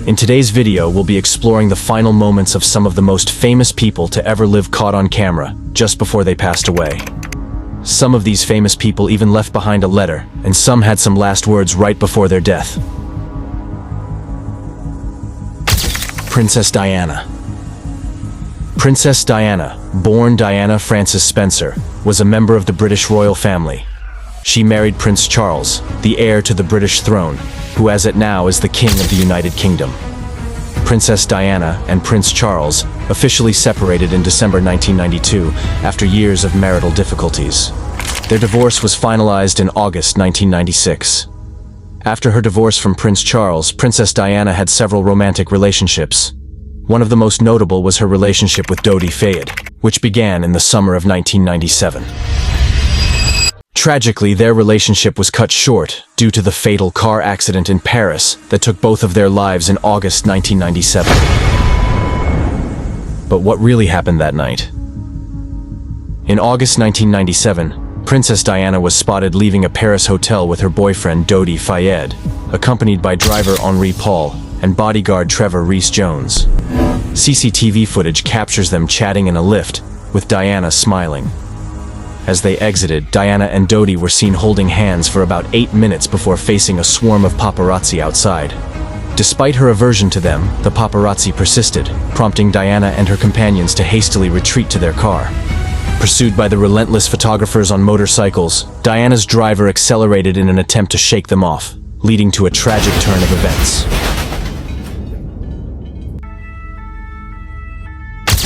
In today's video, we'll be exploring the final moments of some of the most famous people to ever live caught on camera, just before they passed away. Some of these famous people even left behind a letter, and some had some last words right before their death. Princess Diana. Princess Diana, born Diana Frances Spencer, was a member of the British royal family. She married Prince Charles, the heir to the British throne, who as it now is the King of the United Kingdom. Princess Diana and Prince Charles officially separated in December 1992 after years of marital difficulties. Their divorce was finalized in August 1996. After her divorce from Prince Charles, Princess Diana had several romantic relationships. One of the most notable was her relationship with Dodi Fayed, which began in the summer of 1997. Tragically, their relationship was cut short due to the fatal car accident in Paris that took both of their lives in August 1997. But what really happened that night? In August 1997, Princess Diana was spotted leaving a Paris hotel with her boyfriend Dodi Fayed, accompanied by driver Henri Paul and bodyguard Trevor Rees-Jones. CCTV footage captures them chatting in a lift, with Diana smiling. As they exited, Diana and Dodi were seen holding hands for about 8 minutes before facing a swarm of paparazzi outside. Despite her aversion to them, the paparazzi persisted, prompting Diana and her companions to hastily retreat to their car. Pursued by the relentless photographers on motorcycles, Diana's driver accelerated in an attempt to shake them off, leading to a tragic turn of events.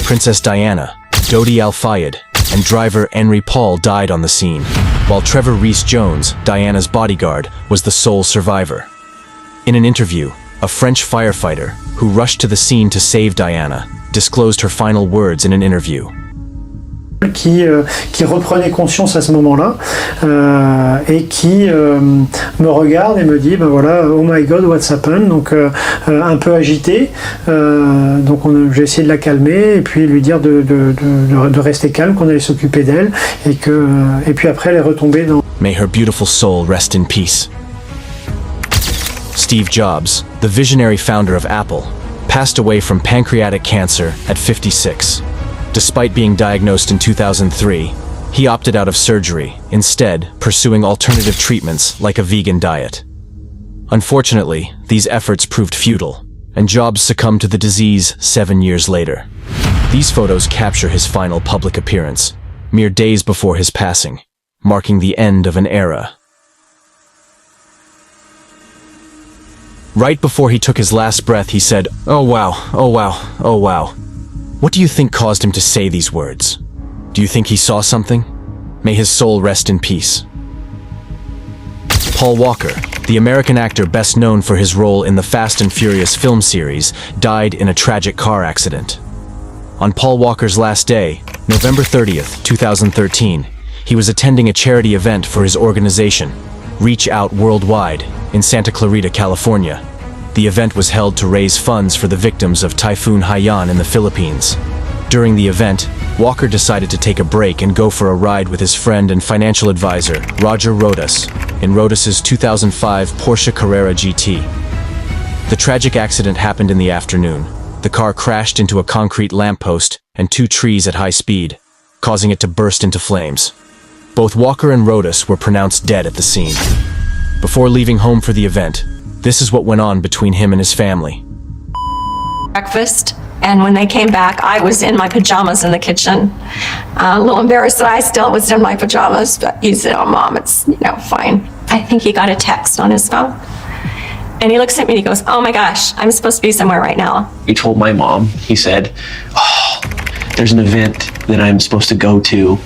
Princess Diana, Dodi Al-Fayed, and driver Henri Paul died on the scene, while Trevor Rees-Jones, Diana's bodyguard, was the sole survivor. In an interview, a French firefighter, who rushed to the scene to save Diana, disclosed her final words in an interview. Qui reprenait conscience à ce moment-là et qui me regarde et me dit ben voilà, oh my god, what's happened, donc un peu agité, donc j'ai essayé de la calmer et puis lui dire de rester calme, qu'on allait s'occuper d'elle et puis après elle est retombée dans... May her beautiful soul rest in peace. Steve Jobs, the visionary founder of Apple, passed away from pancreatic cancer at 56. Despite being diagnosed in 2003, he opted out of surgery, instead pursuing alternative treatments like a vegan diet. Unfortunately, these efforts proved futile, and Jobs succumbed to the disease 7 years later. These photos capture his final public appearance, mere days before his passing, marking the end of an era. Right before he took his last breath, he said, "Oh wow, oh wow, oh wow." What do you think caused him to say these words? Do you think he saw something? May his soul rest in peace. Paul Walker, the American actor best known for his role in the Fast and Furious film series, died in a tragic car accident. On Paul Walker's last day, November 30th, 2013, he was attending a charity event for his organization, Reach Out Worldwide, in Santa Clarita, California. The event was held to raise funds for the victims of Typhoon Haiyan in the Philippines. During the event, Walker decided to take a break and go for a ride with his friend and financial advisor, Roger Rodas, in Rodas's 2005 Porsche Carrera GT. The tragic accident happened in the afternoon. The car crashed into a concrete lamppost and 2 trees at high speed, causing it to burst into flames. Both Walker and Rodas were pronounced dead at the scene. Before leaving home for the event, this is what went on between him and his family. Breakfast, and when they came back, I was in my pajamas in the kitchen. A little embarrassed that I still was in my pajamas, but he said, "Oh, Mom, it's, fine." I think he got a text on his phone. And he looks at me and he goes, "Oh my gosh, I'm supposed to be somewhere right now." He told my mom, he said, "Oh, there's an event that I'm supposed to go to.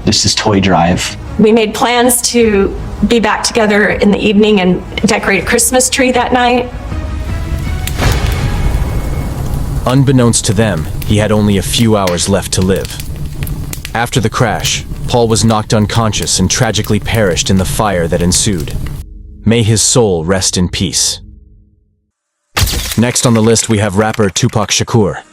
This is Toy Drive." We made plans to be back together in the evening and decorate a Christmas tree that night. Unbeknownst to them, he had only a few hours left to live. After the crash, Paul was knocked unconscious and tragically perished in the fire that ensued. May his soul rest in peace. Next on the list we have rapper Tupac Shakur.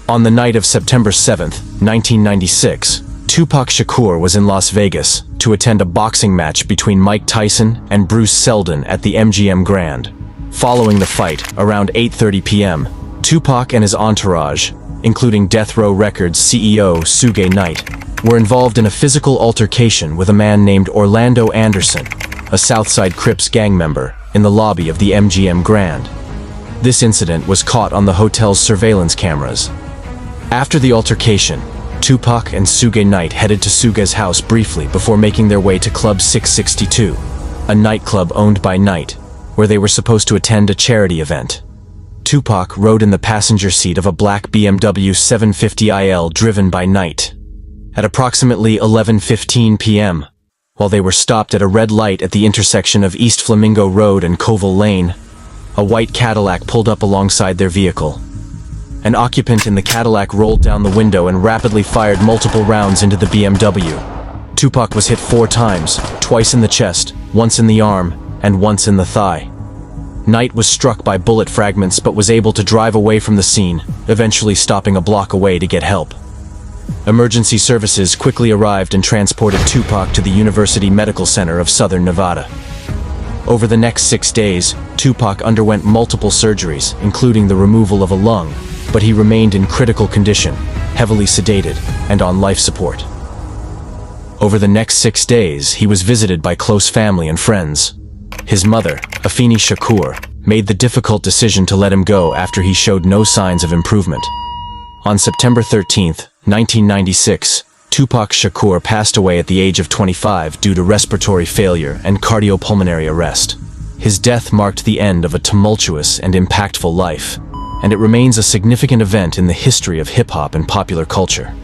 On the night of September 7th, 1996, Tupac Shakur was in Las Vegas to attend a boxing match between Mike Tyson and Bruce Seldon at the MGM Grand. Following the fight, around 8:30 p.m., Tupac and his entourage, including Death Row Records CEO Suge Knight, were involved in a physical altercation with a man named Orlando Anderson, a Southside Crips gang member, in the lobby of the MGM Grand. This incident was caught on the hotel's surveillance cameras. After the altercation, Tupac and Suge Knight headed to Suge's house briefly before making their way to Club 662, a nightclub owned by Knight, where they were supposed to attend a charity event. Tupac rode in the passenger seat of a black BMW 750IL driven by Knight. At approximately 11:15 p.m., while they were stopped at a red light at the intersection of East Flamingo Road and Colville Lane, a white Cadillac pulled up alongside their vehicle. An occupant in the Cadillac rolled down the window and rapidly fired multiple rounds into the BMW. Tupac was hit 4 times, twice in the chest, once in the arm, and once in the thigh. Knight was struck by bullet fragments but was able to drive away from the scene, eventually stopping a block away to get help. Emergency services quickly arrived and transported Tupac to the University Medical Center of Southern Nevada. Over the next 6 days, Tupac underwent multiple surgeries, including the removal of a lung, but he remained in critical condition, heavily sedated, and on life support. Over the next 6 days, he was visited by close family and friends. His mother, Afeni Shakur, made the difficult decision to let him go after he showed no signs of improvement. On September 13, 1996, Tupac Shakur passed away at the age of 25 due to respiratory failure and cardiopulmonary arrest. His death marked the end of a tumultuous and impactful life, and it remains a significant event in the history of hip-hop and popular culture.